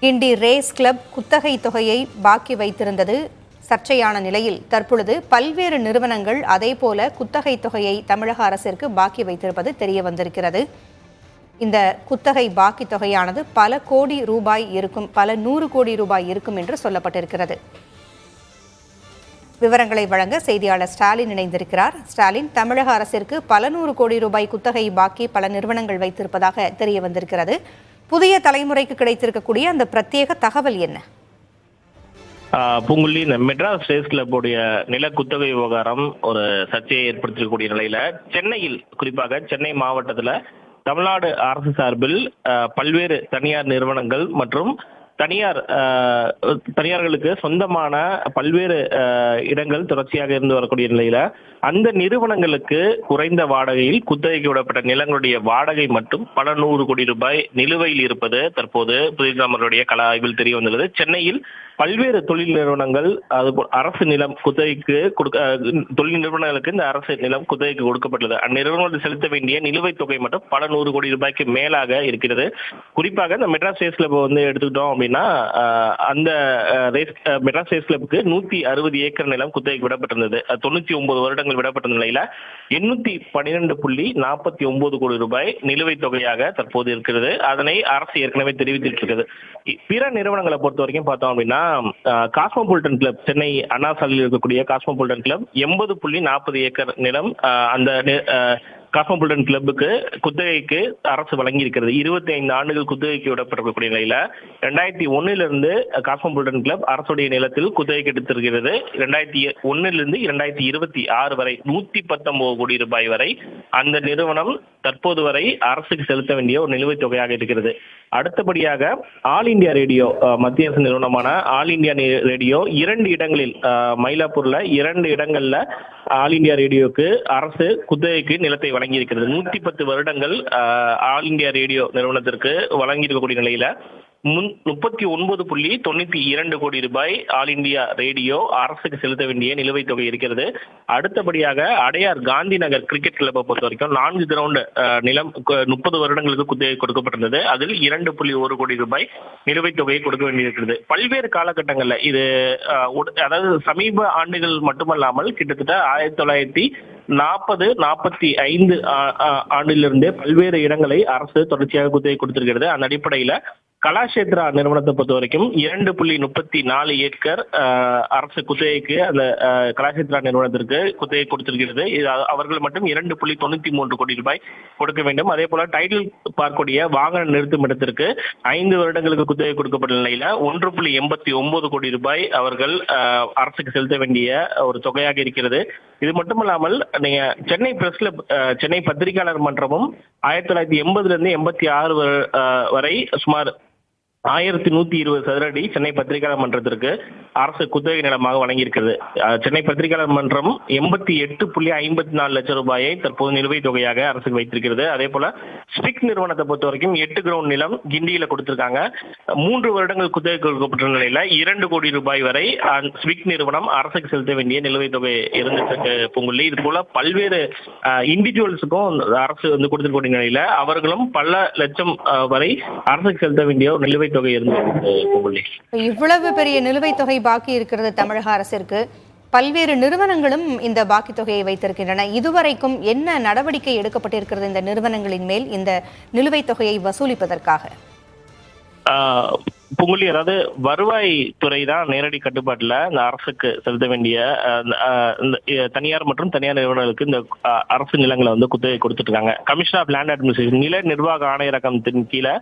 கிண்டி race club குத்தகை தொகையை பாக்கி வைத்திருந்தது சர்ச்சையான நிலையில் தற்பொழுது பல்வேறு நிறுவனங்கள் அதேபோல குத்தகை தொகையை தமிழக அரசிற்கு பாக்கி வைத்திருப்பது தெரிய வந்திருக்கிறது. இந்த குத்தகை பாக்கி தொகையானது பல கோடி ரூபாய் இருக்கும், பல 100 கோடி ரூபாய் இருக்கும் என்று சொல்லப்பட்டிருக்கிறது. விவரங்களை வழங்க செய்தியாளர் ஸ்டாலின் இணைந்திருக்கிறார். ஸ்டாலின், தமிழக அரசிற்கு பல 100 கோடி ரூபாய் குத்தகை பாக்கி பல நிறுவனங்கள் வைத்திருப்பதாக தெரிய வந்திருக்கிறது. புதிய தலைமுறைக்கு கிடைத்திருக்கக்கூடிய அந்த பிரத்யேக தகவல் என்ன? பூங்குழலி, இந்த மெட்ராஸ் ரேஸ் கிளப்புடைய நில குத்தகை விவகாரம் ஒரு சர்ச்சையை ஏற்படுத்தக்கூடிய நிலையில சென்னையில், குறிப்பாக சென்னை மாவட்டத்துல தமிழ்நாடு அரசு சார்பில் பல்வேறு தனியார் நிறுவனங்கள் மற்றும் தனியார்களுக்கு சொந்தமான பல்வேறு இடங்கள் தொடர்ச்சியாக இருந்து வரக்கூடிய நிலையில அந்த நிறுவனங்களுக்கு குறைந்த வாடகையில் குத்தகைக்கு விடப்பட்ட நிலங்களுடைய வாடகை மட்டும் பல 100 கோடி ரூபாய் நிலுவையில் இருப்பது தற்போது புதிய கள ஆய்வில் தெரிய வந்துள்ளது. சென்னையில் பல்வேறு தொழில் நிறுவனங்கள், அதுபோல் அரசு நிலம் குத்தகைக்கு தொழில் நிறுவனங்களுக்கு இந்த அரசு நிலம் குத்தகைக்கு கொடுக்கப்பட்டுள்ளது. அந்நிறுவனங்கள் செலுத்த வேண்டிய நிலுவைத் தொகை மட்டும் பல 100 கோடி ரூபாய்க்கு மேலாக இருக்கிறது. குறிப்பாக இந்த மெட்ராஸ் ரேஸ் கிளப் எடுத்துக்கிட்டோம் அப்படின்னா, அந்த மெட்ராஸ் ரேஸ் கிளப்புக்கு 160 ஏக்கர் நிலம் குத்தகைக்கு விடப்பட்டிருந்தது. 99 வருடங்கள் விடப்பட்ட நிலையில 812.49 கோடி ரூபாய் நிலுவைத் தொகையாக தற்போது இருக்கிறது. அதனை அரசு ஏற்கனவே தெரிவித்திருக்கிறது. பிற நிறுவனங்களை பொறுத்த வரைக்கும் பார்த்தோம் அப்படின்னா, காஸ்மோபாலிட்டன் கிளப், சென்னை அண்ணா சாலையில் இருக்கக்கூடிய காஸ்மோபாலிட்டன் கிளப் 80.40 ஏக்கர் நிலம் அந்த காஸ்மோபாலிட்டன் கிளப்புக்கு குத்தகைக்கு அரசு வழங்கி இருக்கிறது. 25 ஆண்டுகள் குத்தகைக்கு விடப்பட்டிருக்கக்கூடிய நிலையில 2001 காஸ்மோபாலிட்டன் கிளப் அரசுடைய நிலத்தில் குத்தகைக்கு எடுத்திருக்கிறது. 2001 2026 வரை 119 கோடி ரூபாய் வரை அந்த நிறுவனம் தற்போது வரை அரசுக்கு செலுத்த வேண்டிய ஒரு நிலுவைத் தொகையாக இருக்கிறது. அடுத்தபடியாக ஆல் இந்தியா ரேடியோ, மத்திய அரசு நிறுவனமான ஆல் இந்தியா ரேடியோ 2 இடங்களில், மயிலாப்பூர்ல 2 இடங்கள்ல ஆல் இந்தியா ரேடியோக்கு அரசு குத்தகைக்கு நிலத்தை வழங்கி இருக்கிறது. 110 வருடங்கள் ஆல் இந்தியா ரேடியோ நிறுவனத்திற்கு வழங்கி இருக்கக்கூடிய நிலையில 39.92 கோடி ரூபாய் ஆல் இந்தியா ரேடியோ அரசுக்கு செலுத்த வேண்டிய நிலுவைத் தொகை இருக்கிறது. அடுத்தபடியாக அடையார் காந்தி நகர் கிரிக்கெட் கிளப்பை பொறுத்த வரைக்கும் 4 கிரவுண்ட் நிலம் 30 வருடங்களுக்கு குத்தகை கொடுக்கப்பட்டிருந்தது. அதில் 2.1 கோடி ரூபாய் நிலுவைத் தொகையை கொடுக்க வேண்டியிருக்கிறது. பல்வேறு காலகட்டங்கள்ல இது, அதாவது சமீப ஆண்டுகள் மட்டுமல்லாமல் கிட்டத்தட்ட 1940-45 ஆண்டிலிருந்தே பல்வேறு இடங்களை அரசு தொடர்ச்சியாக குத்தகை கொடுத்திருக்கிறது. அந்த அடிப்படையில கலாஷேத்ரா நிறுவனத்தை பொறுத்த வரைக்கும் 2.34 ஏக்கர் அரசு குத்தகைக்கு அந்த கலாஷேத்ரா நிறுவனத்திற்கு குத்தகை கொடுத்திருக்கிறது. அவர்கள் மட்டும் 2.93 கோடி ரூபாய் கொடுக்க வேண்டும். அதே போல டைட்டில் பார்க்கக்கூடிய வாகன நிறுத்தும் இடத்திற்கு 5 வருடங்களுக்கு குத்தகை கொடுக்கப்பட்ட நிலையில 1.89 கோடி ரூபாய் அவர்கள் அரசுக்கு செலுத்த வேண்டிய ஒரு தொகையாக இருக்கிறது. இது மட்டுமல்லாமல் நீங்க சென்னை பிரஸ் கிளப், சென்னை பத்திரிகையாளர் மன்றமும் 1980 86 வரை சுமார் 1120 சதுர அடி சென்னை பத்திரிகையாளர் மன்றத்திற்கு அரசு குத்தகை நிலமாக வழங்கியிருக்கிறது. சென்னை பத்திரிகையாளர் மன்றம் 88.54 லட்சம் ரூபாயை தற்போது நிலுவைத் தொகையாக அரசுக்கு வைத்திருக்கிறது. அதே போல ஸ்பிக் நிறுவனத்தை பொறுத்த வரைக்கும் 8 கிரவுண்ட் நிலம் கிண்டியில கொடுத்திருக்காங்க. 3 வருடங்கள் குத்தகை கொடுக்கப்பட்ட நிலையில 2 கோடி ரூபாய் வரை ஸ்பிக் நிறுவனம் அரசுக்கு செலுத்த வேண்டிய நிலுவைத் தொகை இருந்துச்சு. பொங்கல் இது போல பல்வேறு இண்டிவிஜுவல்ஸுக்கும் அரசு கொடுத்திருக்கக்கூடிய நிலையில அவர்களும் பல லட்சம் வரை அரசுக்கு செலுத்த வேண்டிய ஒரு நிலுவைத் தொகை இருந்தது. இவ்வளவு பெரிய நிலுவைத் தொகை பாக்கி இருக்கிறது தமிழக அரசிற்கு. பல்வேறு நிறுவனங்களும் இந்த பாக்கி தொகையை வைத்திருக்கின்றன. இதுவரைக்கும் என்ன நடவடிக்கை எடுக்கப்பட்டிருக்கிறது இந்த நிறுவனங்களின் மேல் இந்த நிலுவைத் தொகையை வசூலிப்பதற்காக? பொங்கலி, அதாவது வருவாய் துறை தான் நேரடி கட்டுப்பாட்டுல இந்த அரசுக்கு செலுத்த வேண்டிய தனியார் மற்றும் தனியார் நிறுவனங்களுக்கு இந்த அரசு நிலங்களை குத்தகை கொடுத்துட்டு இருக்காங்க. கமிஷன் ஆஃப் லேண்ட் அட்மினிஸ்ட்ரேஷன், நில நிர்வாக ஆணையரகத்தின் கீழே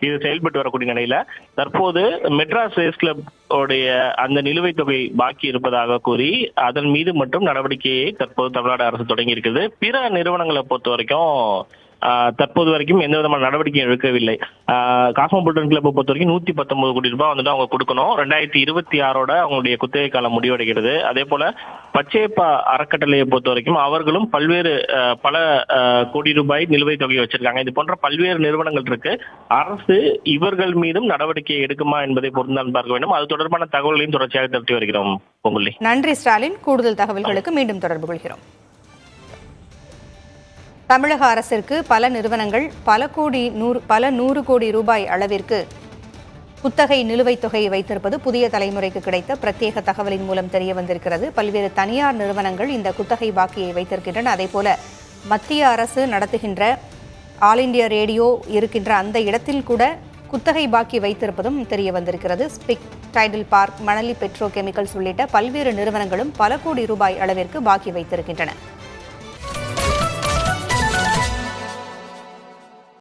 இது செயல்பட்டு வரக்கூடிய நிலையில தற்போது மெட்ராஸ் ரேஸ் கிளப் உடைய அந்த நிலுவைத் தொகை பாக்கி இருப்பதாக கூறி அதன் மீது மட்டும் நடவடிக்கையை தற்போது தமிழ்நாடு அரசு தொடங்கி இருக்குது. பிற நிறுவனங்களை பொறுத்த வரைக்கும் தற்போது வரைக்கும் எந்த விதமான நடவடிக்கையும் எடுக்கவில்லை. காஸ்மோபாலிட்டன் கிளப்பை பொறுத்த வரைக்கும் 119 கோடி ரூபாய் அவங்க கொடுக்கணும். 2026 அவங்களுடைய குத்தகை காலம் முடிவடைகிறது. அதே போல பச்சையப்பா அறக்கட்டளையை பொறுத்த வரைக்கும் அவர்களும் பல கோடி ரூபாய் நிலுவைத் தொகையை வச்சிருக்காங்க. இது போன்ற பல்வேறு நிறுவனங்கள் இருக்கு. அரசு இவர்கள் மீதும் நடவடிக்கை எடுக்குமா என்பதை பொறுத்துதான் பார்க்க வேண்டும். அது தொடர்பான தகவல்களையும் தொடர்ச்சியாக திரட்டி வருகிறோம். பொங்கல். நன்றி ஸ்டாலின். கூடுதல் தகவல்களுக்கு மீண்டும் தொடர்பு கொள்கிறோம். தமிழக அரசிற்கு பல நிறுவனங்கள் பல 100 கோடி ரூபாய் அளவிற்கு குத்தகை நிலுவைத் தொகையை வைத்திருப்பது புதிய தலைமுறைக்கு கிடைத்த பிரத்யேக தகவலின் மூலம் தெரிய வந்திருக்கிறது. பல்வேறு தனியார் நிறுவனங்கள் இந்த குத்தகை பாக்கியை வைத்திருக்கின்றன. அதேபோல மத்திய அரசு நடத்துகின்ற ஆல் இண்டியா ரேடியோ இருக்கின்ற அந்த இடத்தில் கூட குத்தகை பாக்கி வைத்திருப்பதும் தெரிய வந்திருக்கிறது. SPIC, Tidel Park, Manali Petrochemicals உள்ளிட்ட பல்வேறு நிறுவனங்களும் பல கோடி ரூபாய் அளவிற்கு பாக்கி வைத்திருக்கின்றன.